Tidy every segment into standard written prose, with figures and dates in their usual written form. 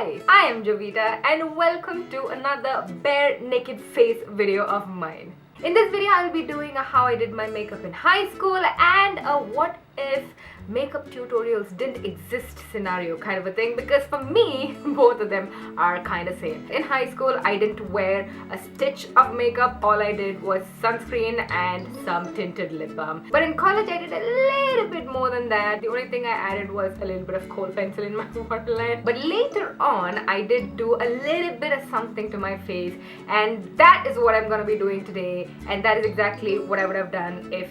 Hi, I am Jovita and welcome to another bare naked face video of mine. In this video, I'll be doing a how I did my makeup in high school and a what if makeup tutorials didn't exist scenario kind of a thing, because for me, both of them are kind of same. In high school, I didn't wear a stitch of makeup. All I did was sunscreen and some tinted lip balm. But in college, I did a little bit more than that. The only thing I added was a little bit of kohl pencil in my waterline. But later on, I did do a little bit of something to my face, and that is what I'm gonna be doing today. And that is exactly what I would have done if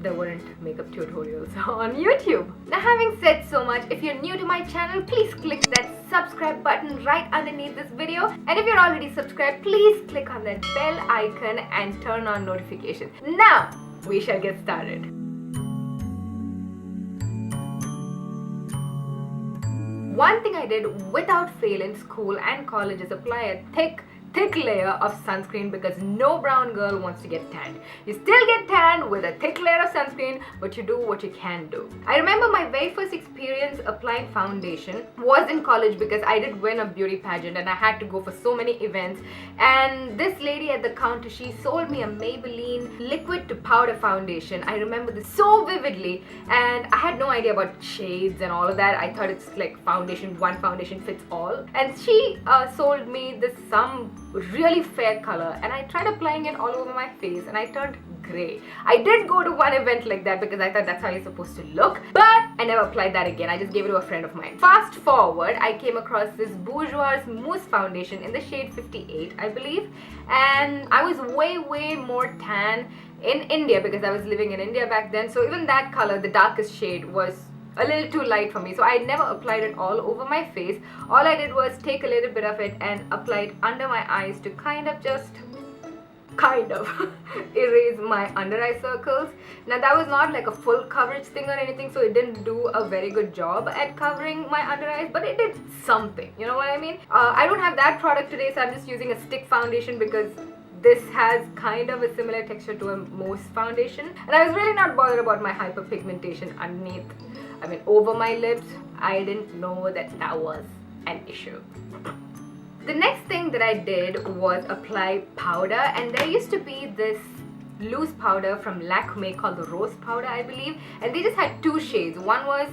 there weren't makeup tutorials on YouTube. Now, having said so much, if you're new to my channel, please click that subscribe button right underneath this video. And if you're already subscribed, please click on that bell icon and turn on notifications. Now, we shall get started. One thing I did without fail in school and college is apply a thick layer of sunscreen, because no brown girl wants to get tanned. You still get tanned with a thick layer of sunscreen, but you do what you can do. I remember my very first experience applying foundation was in college, because I did win a beauty pageant and I had to go for so many events, and this lady at the counter, she sold me a Maybelline liquid to powder foundation. I remember this so vividly, and I had no idea about shades and all of that. I thought it's like foundation, one foundation fits all, and she sold me this some really fair color, and I tried applying it all over my face and I turned gray. I did go to one event like that because I thought that's how you're supposed to look, but I never applied that again. I just gave it to a friend of mine. Fast forward, I came across this Bourjois mousse foundation in the shade 58, I believe, and I was way more tan in India because I was living in India back then, so even that color, the darkest shade, was a little too light for me, so I never applied it all over my face. All I did was take a little bit of it and apply it under my eyes to kind of erase my under eye circles. Now, that was not like a full coverage thing or anything, so it didn't do a very good job at covering my under eyes, but it did something, you know what I mean? I don't have that product today, so I'm just using a stick foundation because this has kind of a similar texture to a mousse foundation, and I was really not bothered about my hyperpigmentation underneath, over my lips. I didn't know that was an issue. The next thing that I did was apply powder, and there used to be this loose powder from Lakme called the Rose Powder, I believe, and they just had two shades. One was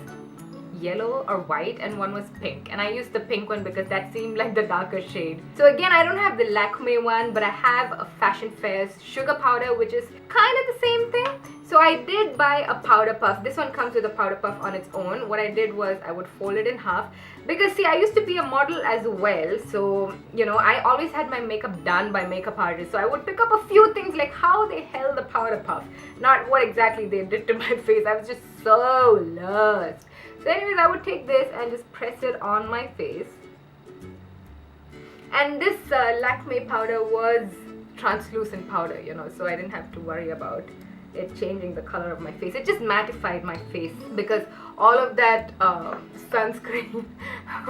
yellow or white and one was pink, and I used the pink one because that seemed like the darker shade. So again, I don't have the Lakme one, but I have a Fashion Fair's sugar powder, which is kind of the same thing. So I did buy a powder puff. This one comes with a powder puff on its own. What I did was I would fold it in half, because see, I used to be a model as well, so I always had my makeup done by makeup artists, so I would pick up a few things like how they held the powder puff, not what exactly they did to my face. I was just so lost. So anyways, I would take this and just press it on my face, and this Lakme powder was translucent powder, so I didn't have to worry about it changing the color of my face. It just mattified my face, because all of that sunscreen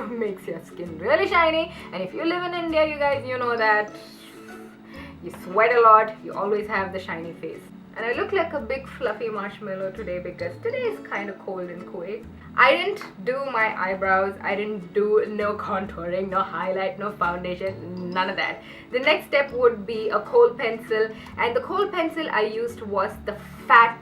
makes your skin really shiny, and if you live in India, you guys, you know that you sweat a lot, you always have the shiny face. And I look like a big fluffy marshmallow today because today is kind of cold in Kuwait. I didn't do my eyebrows, I didn't do no contouring, no highlight, no foundation, none of that. The next step would be a kohl pencil, and the kohl pencil I used was the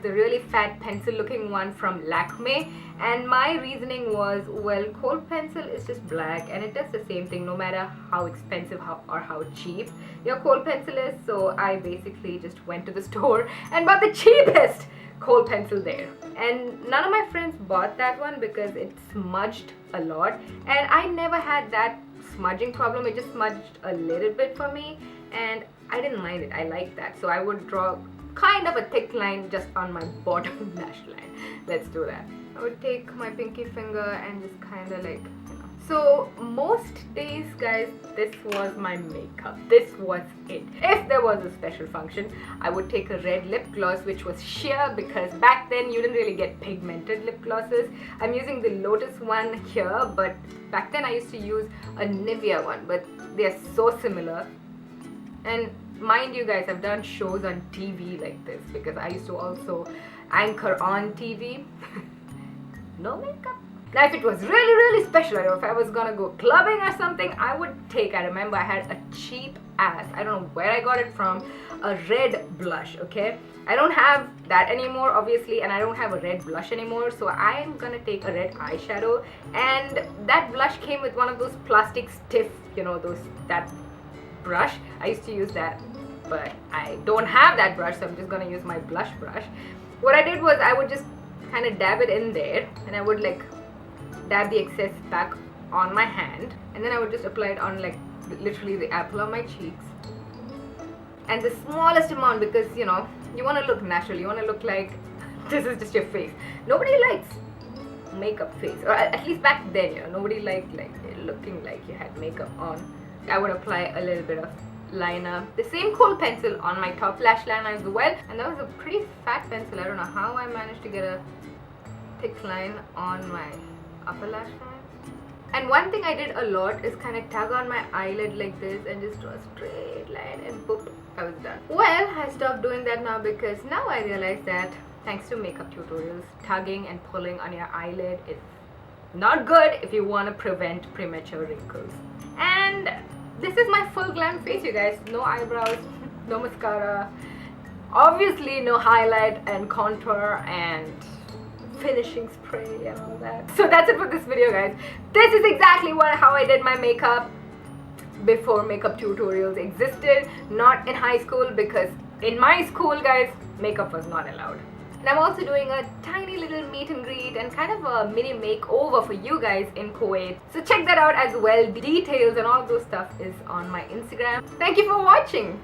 really fat pencil looking one from Lakme. And my reasoning was, well, kohl pencil is just black and it does the same thing no matter how expensive or how cheap your kohl pencil is. So I basically just went to the store and bought the cheapest kohl pencil there, and none of my friends bought that one because it smudged a lot, and I never had that smudging problem. It just smudged a little bit for me, and I didn't mind it. I liked that, so I would draw kind of a thick line just on my bottom lash line. Let's do that. I would take my pinky finger and just kind of like, So most days, guys, this was my makeup. This was it. If there was a special function, I would take a red lip gloss, which was sheer, because back then you didn't really get pigmented lip glosses. I'm using the Lotus one here, but back then I used to use a Nivea one, but they are so similar. And mind you guys, I've done shows on TV like this because I used to also anchor on TV. No makeup. Now if it was really really special, or if I was gonna go clubbing or something, I would take, I remember I had a cheap ass, I don't know where I got it from, a red blush. Okay, I don't have that anymore obviously, and I don't have a red blush anymore, so I am gonna take a red eyeshadow. And that blush came with one of those plastic stiff, you know, that brush. I used to use that, but I don't have that brush, so I'm just gonna use my blush brush. What I did was I would just kind of dab it in there, and I would like dab the excess back on my hand, and then I would just apply it on like literally the apple of my cheeks, and the smallest amount, because you know, you want to look natural, you want to look like this is just your face. Nobody likes makeup face, or at least back then, you know, nobody liked like looking like you had makeup on. I would apply a little bit of liner, the same kohl pencil on my top lash line as well, and that was a pretty fat pencil. I don't know how I managed to get a thick line on my upper lash line. And one thing I did a lot is kind of tug on my eyelid like this and just draw a straight line, and boop, I was done. Well, I stopped doing that now because now I realize that thanks to makeup tutorials, tugging and pulling on your eyelid is not good if you want to prevent premature wrinkles. And this is my full glam face, you guys. No eyebrows, no mascara, obviously no highlight and contour and finishing spray and all that. So that's it for this video, guys. This is exactly how I did my makeup before makeup tutorials existed. Not in high school, because in my school, guys, makeup was not allowed. And I'm also doing a tiny little meet and greet and kind of a mini makeover for you guys in Kuwait. So check that out as well. The details and all of those stuff is on my Instagram. Thank you for watching.